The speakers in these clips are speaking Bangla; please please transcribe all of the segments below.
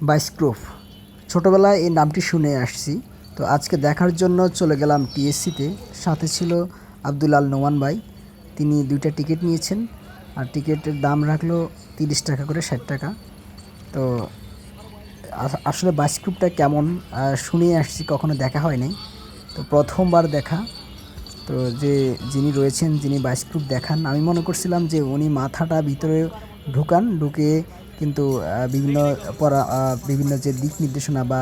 বাইস্ক্রোপ ছোটোবেলায় এই নামটি শুনে আসছি। তো আজকে দেখার জন্য চলে গেলাম টিএসসিতে। সাথে ছিল আব্দুল আল নোমান ভাই। তিনি 2টা টিকিট নিয়েছেন আর টিকিটের দাম রাখলো 30 টাকা করে, 60 টাকা। তো আসলে বাইস্ক্রোপটা কেমন শুনে আসছি, কখনো দেখা হয় নাই, তো প্রথমবার দেখা। তো যিনি রয়েছেন, যিনি বাইস্ক্রোপ দেখান, আমি মনে করছিলাম যে উনি মাথাটা ভিতরে ঢুকে কিন্তু বিভিন্ন যে দিক নির্দেশনা বা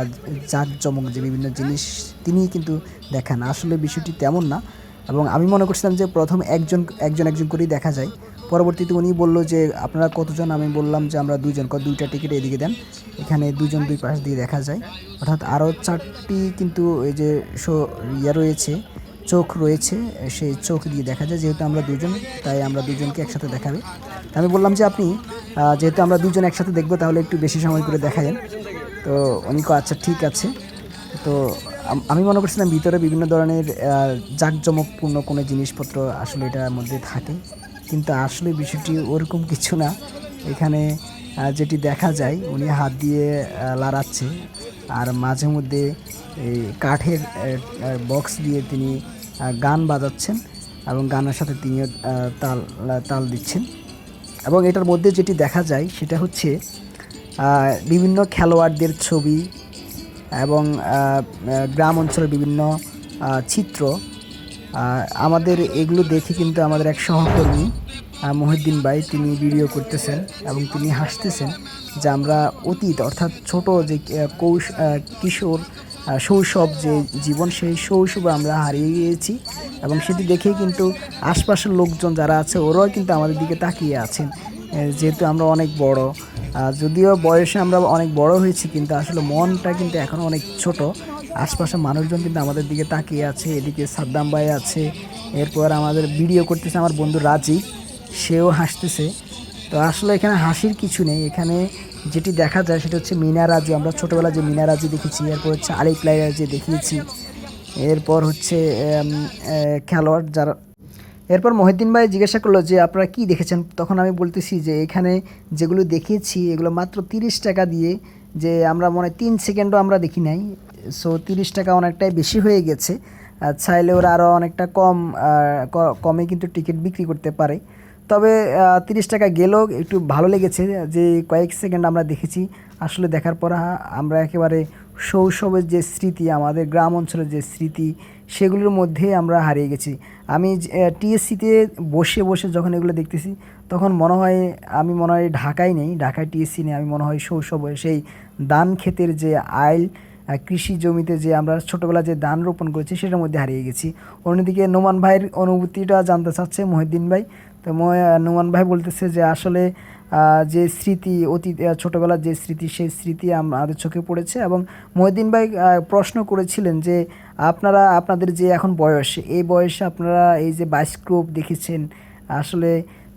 জাঁকজমক যে বিভিন্ন জিনিস তিনি কিন্তু দেখান। আসলে বিষয়টি তেমন না, এবং আমি মনে করছিলাম যে প্রথম একজন একজন করেই দেখা যায়। পরবর্তীতে উনি বললো যে আপনারা কতজন, আমি বললাম যে আমরা 2জন। 2টা টিকিট এদিকে দেন, এখানে 2জন 2 পাশ দিয়ে দেখা যায়। অর্থাৎ আরও 4টি কিন্তু এই যে রয়েছে, চোখ রয়েছে, সেই চোখ দিয়ে দেখা যায়। যেহেতু আমরা 2জন, তাই আমরা 2জনকে একসাথে দেখাবে। আমি বললাম যে আপনি যেহেতু আমরা 2জন একসাথে দেখবো, তাহলে একটু বেশি সময় করে দেখায়েন। তো উনি আচ্ছা ঠিক আছে। তো আমি মনে করছিলাম ভিতরে বিভিন্ন ধরনের জাঁকজমকপূর্ণ কোনো জিনিসপত্র আসলে এটার মধ্যে থাকে, কিন্তু আসলে বিষয়টি ওরকম কিছু না। এখানে যেটি দেখা যায়, উনি হাত দিয়ে লাড়াচ্ছে, আর মাঝে মধ্যে এই কাঠের বক্স দিয়ে তিনি গান বাজাচ্ছেন, এবং গানের সাথে তিনিও তাল তাল দিচ্ছেন। এবং এটার মধ্যে যেটি দেখা যায় সেটা হচ্ছে বিভিন্ন খেলোয়াড়দের ছবি, এবং গ্রাম অঞ্চলের বিভিন্ন চিত্র। আমাদের এগুলো দেখে কিন্তু আমাদের এক সহকর্মী মহিউদ্দিন ভাই, তিনি ভিডিও করতেছেন এবং তিনি হাসতেছেন যে আমরা অতীত অর্থাৎ ছোট যে কিশোর শৈশব যে জীবন, সেই শৈশবে আমরা হারিয়ে গিয়েছি। এবং সেটি দেখেই কিন্তু আশপাশের লোকজন যারা আছে ওরাও কিন্তু আমাদের দিকে তাকিয়ে আছেন। যেহেতু আমরা অনেক বড়, যদিও বয়সে আমরা অনেক বড় হয়েছি, কিন্তু আসলে মনটা কিন্তু এখনও অনেক ছোট। আশপাশের মানুষজন কিন্তু আমাদের দিকে তাকিয়ে আছে। এদিকে সাদ্দাম ভাই আছে, এরপর আমাদের ভিডিও করতেছে আমার বন্ধু রাজীব, সেও হাসতেছে। তো আসলে এখানে হাসির কিছু নেই। এখানে যেটি দেখা যায় সেটা হচ্ছে মিনারাজি। আমরা ছোটোবেলা যে মিনারাজি দেখেছি, এরপর হচ্ছে আলিফ লাইলা যে দেখিয়েছি, এরপর হচ্ছে খেলোয়াড় যারা। এরপর মহিউদ্দিন ভাই জিজ্ঞাসা করলো যে আপনারা কি দেখেছেন। তখন আমি বলতেছি যে এখানে যেগুলো দেখিয়েছি এগুলো মাত্র 30 টাকা দিয়ে, যে আমরা মনে হয় 3 সেকেন্ডও আমরা দেখি নাই। সো 30 টাকা অনেকটাই বেশি হয়ে গেছে। চাইলে ওরা আরও অনেকটা কমে কিন্তু টিকিট বিক্রি করতে পারে। তবে 30 টাকা গেলেও একটু ভালো লেগেছে যে কয়েক সেকেন্ড আমরা দেখেছি। আসলে দেখার পর আমরা একেবারে শৈশবের যে স্মৃতি, আমাদের গ্রাম অঞ্চলের যে স্মৃতি, সেগুলোর মধ্যে আমরা হারিয়ে গেছি। আমি টিএসসিতে বসে বসে যখন এগুলো দেখতেছি, তখন আমি মনে হয় ঢাকায় নেই, ঢাকায় টিএসসি নেই। আমি মনে হয় শৈশবে সেই ধান ক্ষেতের যে আইল, কৃষি জমিতে যে আমরা ছোটোবেলা যে ধান রোপণ করেছি, সেটার মধ্যে হারিয়ে গেছি। অন্যদিকে নোমান ভাইয়ের অনুভূতিটা জানতে চাচ্ছে মহিউদ্দিন ভাই। তো নোমান ভাই বলতেছে যে আসলে যে স্মৃতি, অতীত ছোটোবেলার যে স্মৃতি, সেই স্মৃতি আমাদের চোখে পড়েছে। এবং মহিউদ্দিন ভাই প্রশ্ন করেছিলেন যে আপনাদের যে এখন বয়স, এই বয়সে আপনারা এই যে বাইস্ক্রোপ দেখেছেন, আসলে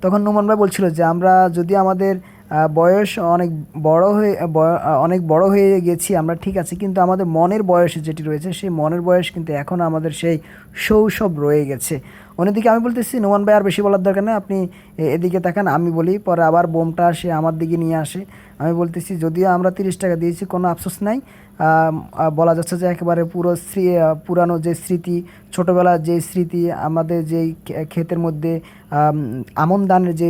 তখন নোমান ভাই বলছিল যে আমরা যদি আমাদের বয়স অনেক বড় হয়ে গেছি আমরা, ঠিক আছে, কিন্তু আমাদের মনের বয়স যেটি রয়েছে, সেই মনের বয়স কিন্তু এখন আমাদের সেই শৈশব রয়ে গেছে। অন্যদিকে আমি বলতেছি নোমান ভাই আর বেশি বলার দরকার নেই, আপনি এদিকে তাকান, আমি বলি, পরে আবার বোমটা সে আমার দিকে নিয়ে আসে। আমি বলতেছি যদিও আমরা 30 টাকা দিয়েছি, কোনো আফসোস নাই। বলা যাচ্ছে যে একেবারে পুরানো যে স্মৃতি, ছোটোবেলার যে স্মৃতি, আমাদের যেই ক্ষেতের মধ্যে আমন ধানের যে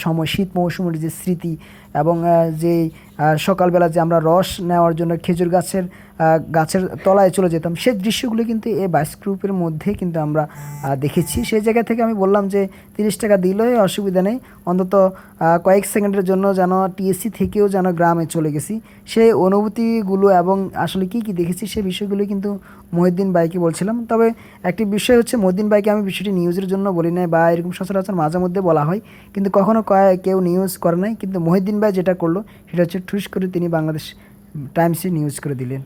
সময়, শীত মৌসুমের যে স্মৃতি, এবং যেই সকালবেলা যে আমরা রস নেওয়ার জন্য খেজুর গাছের তলায় চলে যেতাম, সেই দৃশ্যগুলো কিন্তু এই বাইস্ক্রোপের মধ্যে কিন্তু আমরা দেখেছি। সেই জায়গা থেকে আমি বললাম যে 30 টাকা দিলেই অসুবিধা নেই, অন্তত কয়েক সেকেন্ডের জন্য যেন টিএসসি থেকেও যেন গ্রামে চলে গেছি, সেই অনুভূতিগুলো এবং আসলে কী কী দেখেছি সেই বিষয়গুলো কিন্তু মহিউদ্দিন ভাইকে বলছিলাম। তবে একটি বিষয় হচ্ছে, মহিউদ্দিন ভাইকে আমি বিষয়টি নিউজের জন্য বলি নাই, বা এরকম সচরাচর মাঝে মধ্যে বলা হয়, কিন্তু কখনো কেউ নিউজ করে নাই। কিন্তু মহিউদ্দিন ভাই যেটা করলো সেটা হচ্ছে ঠুস করে তিনি বাংলাদেশ টাইমসে নিউজ করে দিলেন।